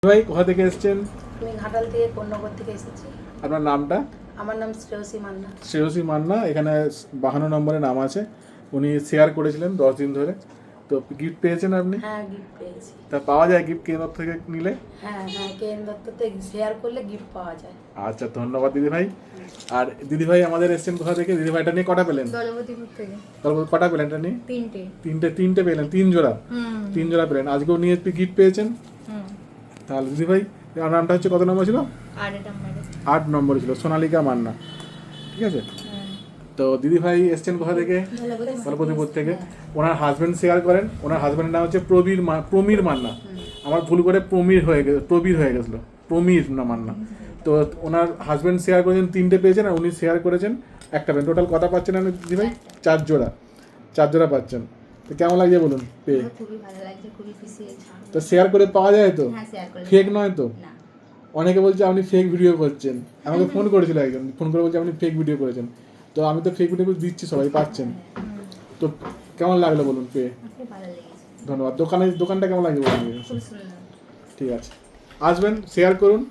ভাই কোথা থেকে এসেছেন? আমি ঘাটাল থেকে কন্যাগর থেকে এসেছি। আপনার নামটা? আমার নাম শ্রেয়সী মান্না। শ্রেয়সী মান্না, এখানে 52 নম্বরে নাম আছে। উনি শেয়ার করেছিলেন 10 দিন ধরে। তো গিফট পেয়েছেন আপনি? হ্যাঁ, গিফট পেয়েছি। তা পাওয়া যায় গিফট কেন্দ্র থেকে নিলে? হ্যাঁ, কেএন দত্ততে শেয়ার করলে গিফট পাওয়া যায়। আচ্ছা, ধন্যবাদ দিদি ভাই। আর দিদি ভাই আমাদের এসেছেন কোথা থেকে? দিদি ভাইটা নিয়ে কটা পেলেন? দলবতীপুর থেকে। কটা পেলেন এটা নিয়ে? তিনটে পেলেন, 3 জোড়া। 3 জোড়া পেলেন। আজকেও নিয়ে গিফট পেয়েছেন। তাহলে দিদি ভাই আমার নামটা হচ্ছে কত নম্বর ছিল? 8 নম্বরে ছিল, সোনালিকা মান্না। ঠিক আছে। তো দিদি ভাই এসছেন কোথা থেকে? দলপতিপুর থেকে। ওনার হাজবেন্ড শেয়ার করেন। ওনার হাজবেন্ডের নাম হচ্ছে প্রবীর মান্না। আমার ভুল করে প্রবীর হয়ে গেছিলো, প্রবীর না মান্না। তো ওনার হাজবেন্ড শেয়ার করেছেন 3টে পেয়েছেন, আর উনি শেয়ার করেছেন একটা পেন। টোটাল কথা পাচ্ছেন আপনি দিদি ভাই? 4 জোড়া পাচ্ছেন। তো কেমন লাগছে বলুন পেয়ে? খুবই ভালো লাগছে, খুবই খুশি হয়েছি। তো শেয়ার করে পাওয়া যায় তো? হ্যাঁ, শেয়ার করে। ফেক নয় তো? না। অনেকে বলছে আপনি ফেক ভিডিও করছেন। আমাকে ফোন করেছিল একজন, ফোন করে বলছে আপনি ফেক ভিডিও করেছেন। তো আমি তো ফেক ভিডিও দিচ্ছি, সবাই পাচ্ছেন। তো কেমন লাগলো বলুন পেয়ে? খুব ভালো লেগেছে। ধন্যবাদ। দোকানটা কেমন লাগছে বলুন? খুব সুন্দর। ঠিক আছে, আসবেন, শেয়ার করুন।